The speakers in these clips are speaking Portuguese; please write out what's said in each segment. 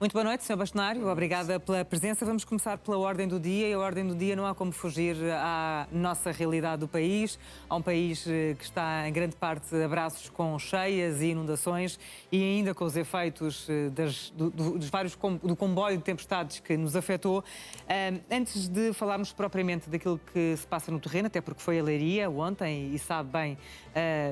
Muito boa noite, Sr. Bastonário. Obrigada pela presença. Vamos começar pela ordem do dia. E a ordem do dia não há como fugir à nossa realidade do país. Há um país que está, em grande parte, a braços com cheias e inundações e ainda com os efeitos do comboio de tempestades que nos afetou. Antes de falarmos propriamente daquilo que se passa no terreno, até porque foi a Leiria ontem e sabe bem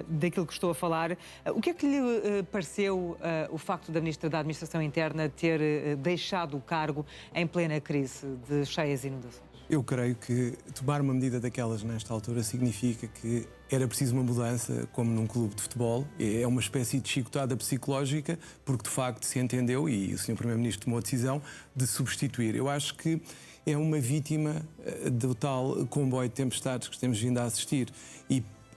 daquilo que estou a falar, o que é que lhe pareceu o facto da Ministra da Administração Interna ter deixado o cargo em plena crise de cheias e inundações? Eu creio que tomar uma medida daquelas nesta altura significa que era preciso uma mudança, como num clube de futebol. É uma espécie de chicotada psicológica, porque de facto se entendeu, e o Sr. Primeiro-Ministro tomou a decisão de substituir. Eu acho que é uma vítima do tal comboio de tempestades que temos vindo a assistir.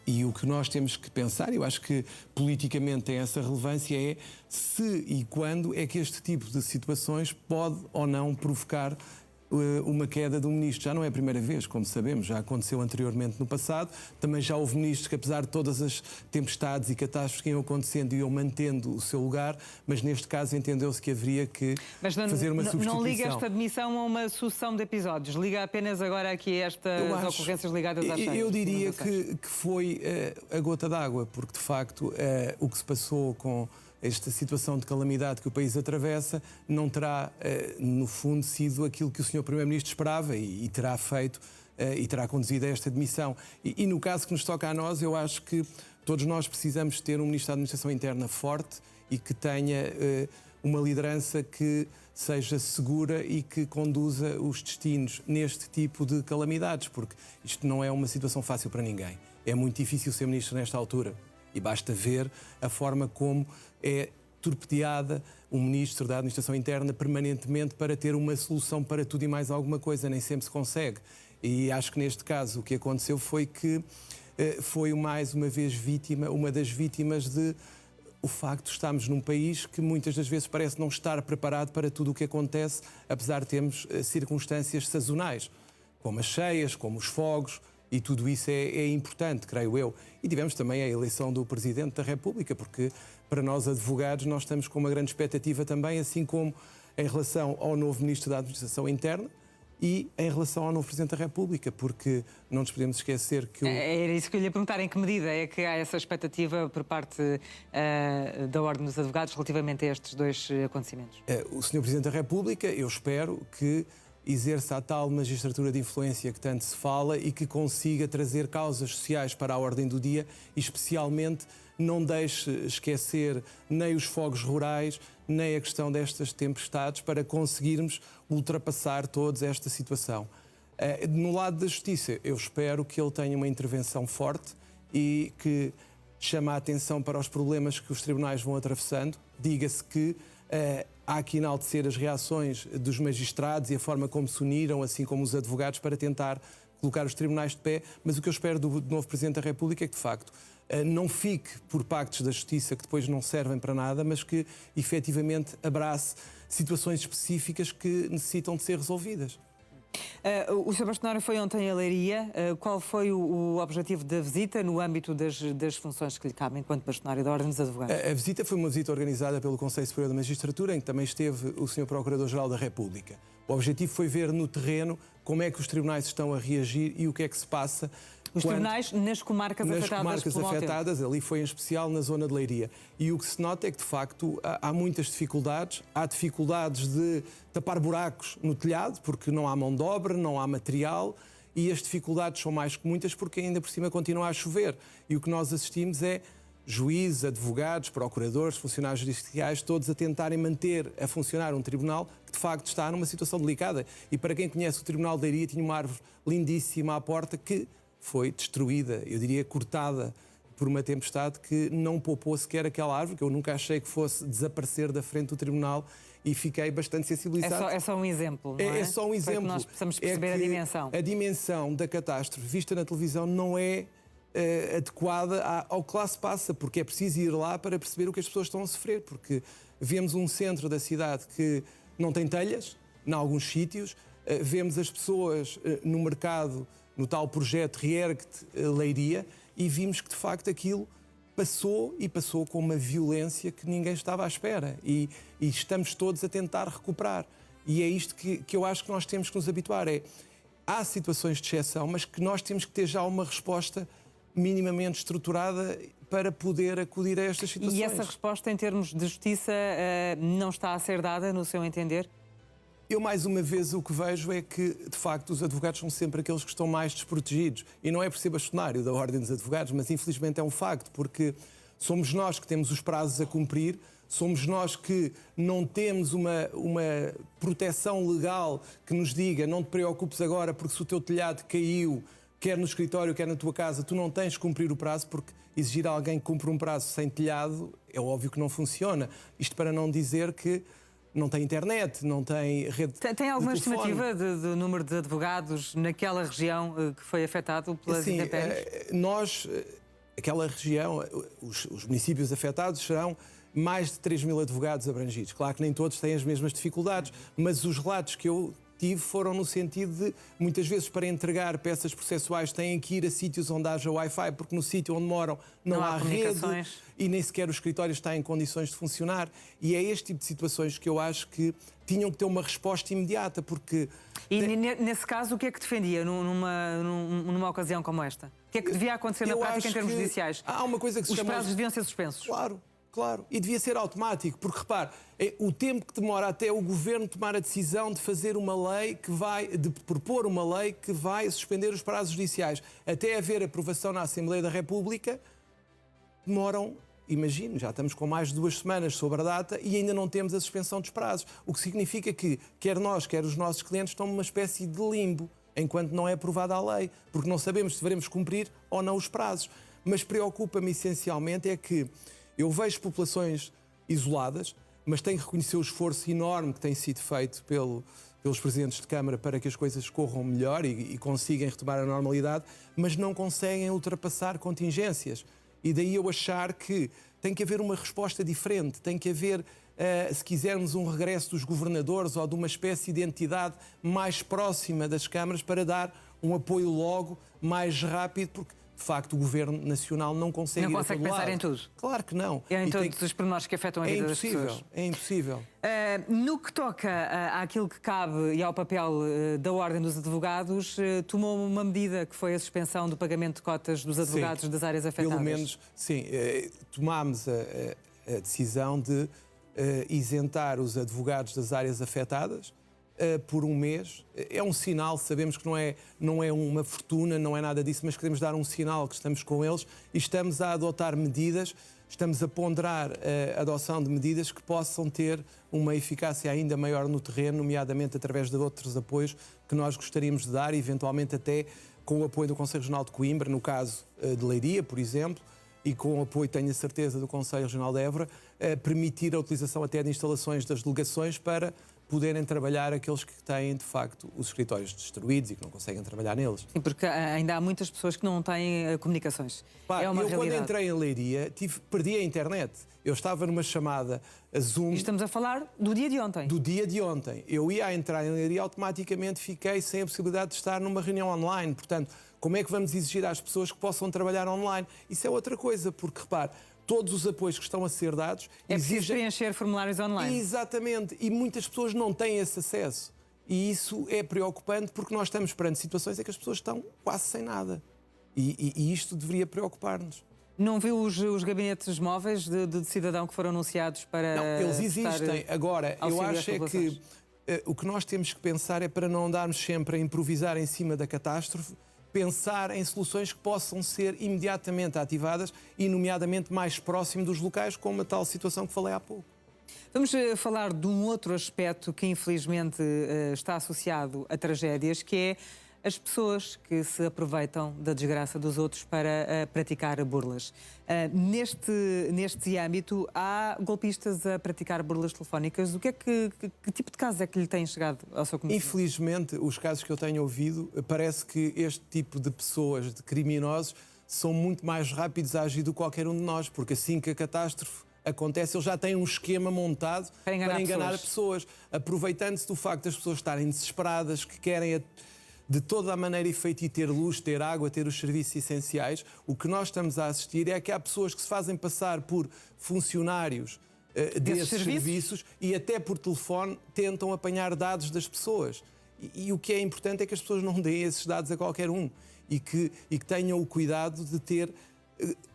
E o que nós temos que pensar, eu acho que politicamente tem essa relevância, é se e quando é que este tipo de situações pode ou não provocar uma queda do ministro. Já não é a primeira vez, como sabemos, já aconteceu anteriormente no passado. Também já houve ministros que, apesar de todas as tempestades e catástrofes que iam acontecendo, iam mantendo o seu lugar, mas neste caso entendeu-se que haveria que fazer uma substituição. Não liga esta demissão a uma sucessão de episódios, liga apenas agora aqui a estas ocorrências ligadas às cheias? Eu diria que foi a gota d'água, porque de facto o que se passou com esta situação de calamidade que o país atravessa não terá, no fundo, sido aquilo que o Sr. Primeiro-Ministro esperava e terá feito e terá conduzido a esta demissão. E no caso que nos toca a nós, eu acho que todos nós precisamos ter um Ministro da Administração Interna forte e que tenha uma liderança que seja segura e que conduza os destinos neste tipo de calamidades, porque isto não é uma situação fácil para ninguém. É muito difícil ser Ministro nesta altura. E basta ver a forma como é torpedeada o Ministro da Administração Interna permanentemente para ter uma solução para tudo e mais alguma coisa. Nem sempre se consegue. E acho que neste caso o que aconteceu foi que foi mais uma vez uma das vítimas de o facto de estarmos num país que muitas das vezes parece não estar preparado para tudo o que acontece, apesar de termos circunstâncias sazonais, como as cheias, como os fogos. E tudo isso é importante, creio eu. E tivemos também a eleição do Presidente da República, porque para nós advogados nós estamos com uma grande expectativa também, assim como em relação ao novo Ministro da Administração Interna e em relação ao novo Presidente da República, porque não nos podemos esquecer que Era isso que eu lhe ia perguntar, em que medida é que há essa expectativa por parte da Ordem dos Advogados relativamente a estes dois acontecimentos? O Sr. Presidente da República, eu espero que exerça a tal magistratura de influência que tanto se fala e que consiga trazer causas sociais para a ordem do dia e, especialmente, não deixe esquecer nem os fogos rurais, nem a questão destas tempestades para conseguirmos ultrapassar toda esta situação. No lado da Justiça, eu espero que ele tenha uma intervenção forte e que chame a atenção para os problemas que os tribunais vão atravessando. Diga-se que há que enaltecer as reações dos magistrados e a forma como se uniram, assim como os advogados, para tentar colocar os tribunais de pé, mas o que eu espero do novo Presidente da República é que, de facto, não fique por pactos da Justiça que depois não servem para nada, mas que, efetivamente, abrace situações específicas que necessitam de ser resolvidas. O Sr. Bastonário foi ontem a Leiria. Qual foi o objetivo da visita no âmbito das funções que lhe cabem enquanto Bastonário da Ordem dos Advogados? A visita foi uma visita organizada pelo Conselho Superior da Magistratura, em que também esteve o Sr. Procurador-Geral da República. O objetivo foi ver no terreno como é que os tribunais estão a reagir e o que é que se passa. Os tribunais nas comarcas afetadas? Nas comarcas afetadas, ali foi em especial na zona de Leiria. E o que se nota é que, de facto, há muitas dificuldades. Há dificuldades de tapar buracos no telhado, porque não há mão de obra, não há material, e as dificuldades são mais que muitas porque ainda por cima continua a chover. E o que nós assistimos é juízes, advogados, procuradores, funcionários judiciais, todos a tentarem manter a funcionar um tribunal que de facto está numa situação delicada. E para quem conhece o Tribunal de Leiria, tinha uma árvore lindíssima à porta que foi destruída, eu diria cortada, por uma tempestade que não poupou sequer aquela árvore, que eu nunca achei que fosse desaparecer da frente do tribunal, e fiquei bastante sensibilizado. É só um exemplo, não é? É só um exemplo. Para que nós possamos perceber a dimensão. A dimensão da catástrofe vista na televisão não é adequada ao que lá se passa, porque é preciso ir lá para perceber o que as pessoas estão a sofrer, porque vemos um centro da cidade que não tem telhas, em alguns sítios, vemos as pessoas no mercado, no tal projeto Reergue Leiria, e vimos que de facto aquilo passou com uma violência que ninguém estava à espera e estamos todos a tentar recuperar. E é isto que eu acho que nós temos que nos habituar. Há situações de exceção, mas que nós temos que ter já uma resposta minimamente estruturada para poder acudir a estas situações. E essa resposta, em termos de justiça, não está a ser dada, no seu entender? Eu, mais uma vez, o que vejo é que, de facto, os advogados são sempre aqueles que estão mais desprotegidos. E não é por ser bastonário da Ordem dos Advogados, mas infelizmente é um facto, porque somos nós que temos os prazos a cumprir, somos nós que não temos uma proteção legal que nos diga não te preocupes agora porque se o teu telhado caiu, quer no escritório, quer na tua casa, tu não tens de cumprir o prazo, porque exigir a alguém que cumpra um prazo sem telhado é óbvio que não funciona. Isto para não dizer que não tem internet, não tem rede. Tem alguma estimativa do número de advogados naquela região que foi afetado pelas intempéries? Aquela região, os municípios afetados serão mais de 3.000 advogados abrangidos. Claro que nem todos têm as mesmas dificuldades, mas os relatos que eu tive foram no sentido de, muitas vezes, para entregar peças processuais têm que ir a sítios onde haja Wi-Fi, porque no sítio onde moram não há rede e nem sequer o escritório está em condições de funcionar. E é este tipo de situações que eu acho que tinham que ter uma resposta imediata, porque... E nesse caso, o que é que defendia numa ocasião como esta? O que é que devia acontecer na prática em termos judiciais? Há uma coisa que se chama... Os prazos deviam ser suspensos. Claro, e devia ser automático, porque repare, o tempo que demora até o Governo tomar a decisão de fazer uma lei de propor uma lei que vai suspender os prazos judiciais, até haver aprovação na Assembleia da República, demoram, imagino, já estamos com mais de 2 semanas sobre a data e ainda não temos a suspensão dos prazos, o que significa que, quer nós, quer os nossos clientes, estão numa espécie de limbo, enquanto não é aprovada a lei, porque não sabemos se devemos cumprir ou não os prazos. Mas preocupa-me essencialmente é que eu vejo populações isoladas, mas tenho que reconhecer o esforço enorme que tem sido feito pelos presidentes de Câmara para que as coisas corram melhor e consigam retomar a normalidade, mas não conseguem ultrapassar contingências. E daí eu achar que tem que haver uma resposta diferente, tem que haver, se quisermos, um regresso dos governadores ou de uma espécie de entidade mais próxima das câmaras para dar um apoio logo mais rápido, porque de facto o Governo Nacional não consegue Não consegue pensar em tudo. Claro que não. Em todos os pormenores que afetam a vida das pessoas. É impossível. No que toca àquilo que cabe e ao papel da Ordem dos Advogados, tomou uma medida que foi a suspensão do pagamento de cotas dos advogados das áreas afetadas. Pelo menos, sim. Tomámos a decisão de isentar os advogados das áreas afetadas por um mês. É um sinal, sabemos que não é uma fortuna, não é nada disso, mas queremos dar um sinal que estamos com eles e estamos a adotar medidas, estamos a ponderar a adoção de medidas que possam ter uma eficácia ainda maior no terreno, nomeadamente através de outros apoios que nós gostaríamos de dar, eventualmente até com o apoio do Conselho Regional de Coimbra, no caso de Leiria, por exemplo, e com o apoio, tenho a certeza, do Conselho Regional de Évora, permitir a utilização até de instalações das delegações para poderem trabalhar aqueles que têm, de facto, os escritórios destruídos e que não conseguem trabalhar neles. Sim, porque ainda há muitas pessoas que não têm comunicações. É uma realidade. Quando entrei em Leiria, perdi a internet. Eu estava numa chamada a Zoom... E estamos a falar do dia de ontem. Do dia de ontem. Eu ia a entrar em Leiria e automaticamente fiquei sem a possibilidade de estar numa reunião online. Portanto, como é que vamos exigir às pessoas que possam trabalhar online? Isso é outra coisa, porque, repare, todos os apoios que estão a ser dados... É preciso preencher formulários online. Exatamente. E muitas pessoas não têm esse acesso. E isso é preocupante porque nós estamos perante situações em que as pessoas estão quase sem nada. E isto deveria preocupar-nos. Não viu os gabinetes móveis de cidadão que foram anunciados para... Não, eles existem. Agora, eu acho é que o que nós temos que pensar é para não andarmos sempre a improvisar em cima da catástrofe, pensar em soluções que possam ser imediatamente ativadas e, nomeadamente, mais próximo dos locais, como a tal situação que falei há pouco. Vamos falar de um outro aspecto que, infelizmente, está associado a tragédias, que é as pessoas que se aproveitam da desgraça dos outros para praticar burlas. Neste âmbito, há golpistas a praticar burlas telefónicas. Que tipo de casos é que lhe têm chegado ao seu conhecimento? Infelizmente, os casos que eu tenho ouvido, parece que este tipo de pessoas, de criminosos, são muito mais rápidos a agir do que qualquer um de nós, porque assim que a catástrofe acontece, eles já têm um esquema montado para enganar pessoas, aproveitando-se do facto das pessoas estarem desesperadas, que querem de toda a maneira e feito, e ter luz, ter água, ter os serviços essenciais, o que nós estamos a assistir é que há pessoas que se fazem passar por funcionários desses serviços e até por telefone tentam apanhar dados das pessoas. E o que é importante é que as pessoas não deem esses dados a qualquer um e que tenham o cuidado de ter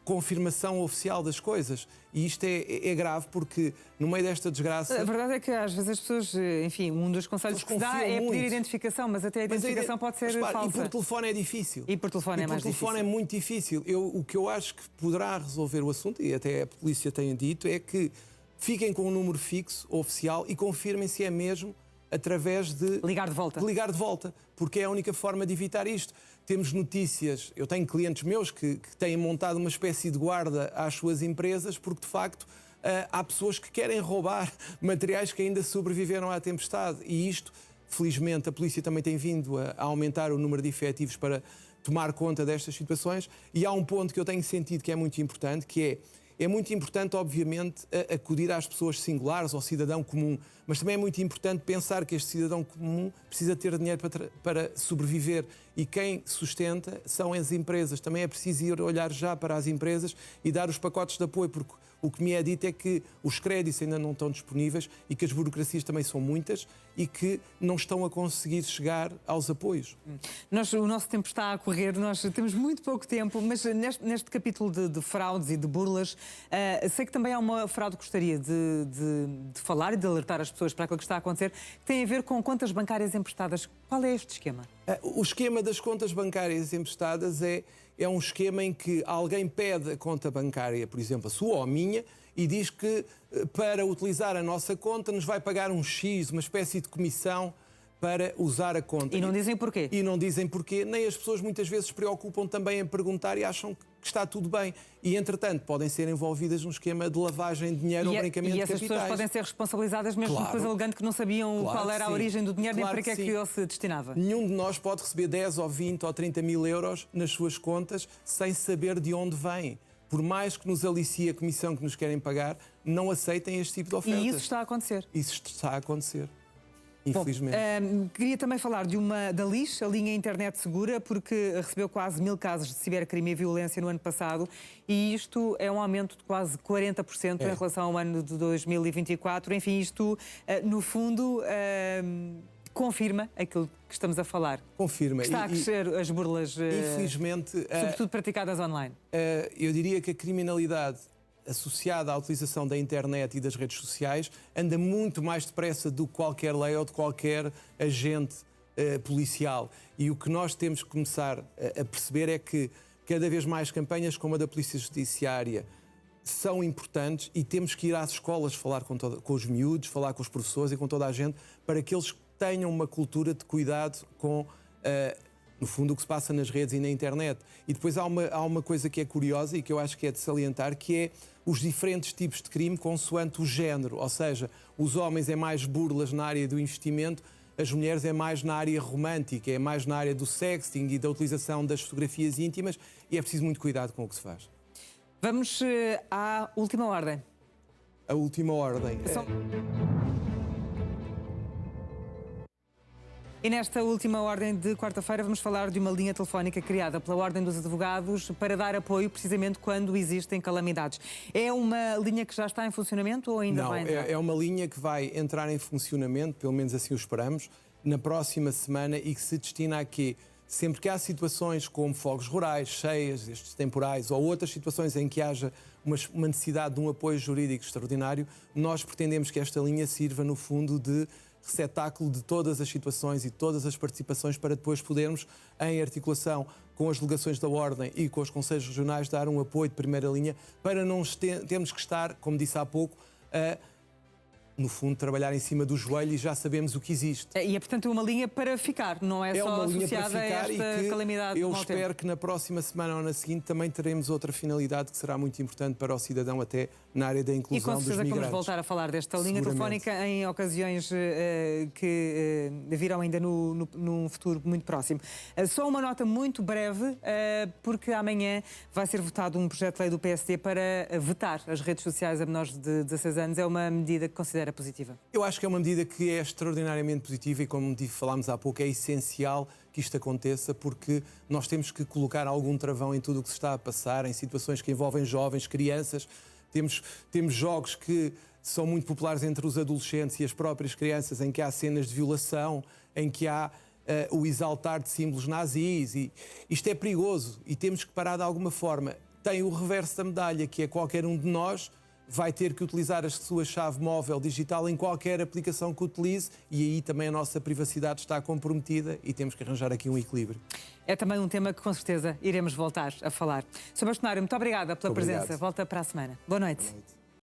confirmação oficial das coisas. E isto é grave porque, no meio desta desgraça... A verdade é que às vezes as pessoas, enfim, um dos conselhos que se dá é pedir identificação, mas até a identificação pode ser falsa. E por telefone é difícil. E por telefone é mais difícil. Por telefone é muito difícil. O que eu acho que poderá resolver o assunto, e até a polícia tem dito, é que fiquem com um número fixo, oficial, e confirmem se é mesmo através de... ligar de volta. De ligar de volta, porque é a única forma de evitar isto. Temos notícias, eu tenho clientes meus que têm montado uma espécie de guarda às suas empresas, porque de facto há pessoas que querem roubar materiais que ainda sobreviveram à tempestade. E isto, felizmente, a polícia também tem vindo a aumentar o número de efetivos para tomar conta destas situações. E há um ponto que eu tenho sentido que é muito importante, que é muito importante, obviamente, acudir às pessoas singulares, ao cidadão comum, mas também é muito importante pensar que este cidadão comum precisa ter dinheiro para sobreviver, e quem sustenta são as empresas. Também é preciso ir olhar já para as empresas e dar os pacotes de apoio, porque o que me é dito é que os créditos ainda não estão disponíveis e que as burocracias também são muitas e que não estão a conseguir chegar aos apoios. O nosso tempo está a correr, nós temos muito pouco tempo, mas neste capítulo de fraudes e de burlas, sei que também há uma fraude que gostaria de falar e de alertar as pessoas para aquilo que está a acontecer, que tem a ver com contas bancárias emprestadas. Qual é este esquema? O esquema das contas bancárias emprestadas é um esquema em que alguém pede a conta bancária, por exemplo, a sua ou a minha, e diz que para utilizar a nossa conta nos vai pagar um X, uma espécie de comissão para usar a conta. E não dizem porquê. E não dizem porquê, nem as pessoas muitas vezes se preocupam também em perguntar e acham que está tudo bem. E, entretanto, podem ser envolvidas num esquema de lavagem de dinheiro ou branqueamento de capitais. E essas pessoas podem ser responsabilizadas mesmo depois alegando que não sabiam qual era a origem do dinheiro nem para que é que ele se destinava. Nenhum de nós pode receber 10 ou 20 ou 30 mil euros nas suas contas sem saber de onde vem. Por mais que nos alicie a comissão que nos querem pagar, não aceitem este tipo de ofertas. E isso está a acontecer. Isso está a acontecer. Infelizmente. Bom, queria também falar da LIS, a linha internet segura, porque recebeu quase 1000 casos de cibercrime e violência no ano passado, e isto é um aumento de quase 40% em relação ao ano de 2024. Enfim, isto, no fundo, confirma aquilo que estamos a falar. Confirma. Está a crescer as burlas, infelizmente, sobretudo praticadas online. Eu diria que a criminalidade associada à utilização da internet e das redes sociais anda muito mais depressa do que qualquer lei ou de qualquer agente policial. E o que nós temos que começar a perceber é que cada vez mais campanhas como a da Polícia Judiciária são importantes e temos que ir às escolas falar com os miúdos, falar com os professores e com toda a gente para que eles tenham uma cultura de cuidado com no fundo, o que se passa nas redes e na internet. E depois há uma coisa que é curiosa e que eu acho que é de salientar, que é os diferentes tipos de crime consoante o género. Ou seja, os homens é mais burlas na área do investimento, as mulheres é mais na área romântica, é mais na área do sexting e da utilização das fotografias íntimas, e é preciso muito cuidado com o que se faz. Vamos à última ordem. A última ordem. E nesta última ordem de quarta-feira vamos falar de uma linha telefónica criada pela Ordem dos Advogados para dar apoio precisamente quando existem calamidades. É uma linha que já está em funcionamento ou ainda vai entrar? É uma linha que vai entrar em funcionamento, pelo menos assim o esperamos, na próxima semana, e que se destina a quê? Sempre que há situações como fogos rurais, cheias, estes temporais, ou outras situações em que haja uma necessidade de um apoio jurídico extraordinário, nós pretendemos que esta linha sirva, no fundo, de receptáculo de todas as situações e todas as participações para depois podermos, em articulação com as delegações da Ordem e com os conselhos regionais, dar um apoio de primeira linha para não termos que estar, como disse há pouco, no fundo, trabalhar em cima do joelho, e já sabemos o que existe. E é, portanto, uma linha para ficar, não é só associada a esta calamidade. Eu espero que na próxima semana ou na seguinte também teremos outra finalidade que será muito importante para o cidadão, até na área da inclusão dos migrantes. E com certeza vamos voltar a falar desta linha telefónica em ocasiões que virão ainda num futuro muito próximo. Só uma nota muito breve, porque amanhã vai ser votado um projeto de lei do PSD para vetar as redes sociais a menores de 16 anos. É uma medida que considera positiva? Eu acho que é uma medida que é extraordinariamente positiva e, como falámos há pouco, é essencial que isto aconteça, porque nós temos que colocar algum travão em tudo o que se está a passar, em situações que envolvem jovens, crianças. Temos jogos que são muito populares entre os adolescentes e as próprias crianças, em que há cenas de violação, em que há o exaltar de símbolos nazis. E isto é perigoso e temos que parar de alguma forma. Tem o reverso da medalha, que é qualquer um de nós vai ter que utilizar a sua chave móvel digital em qualquer aplicação que utilize, e aí também a nossa privacidade está comprometida e temos que arranjar aqui um equilíbrio. É também um tema que com certeza iremos voltar a falar. Sr. Bastonário, muito obrigada pela presença. Volta para a semana. Boa noite.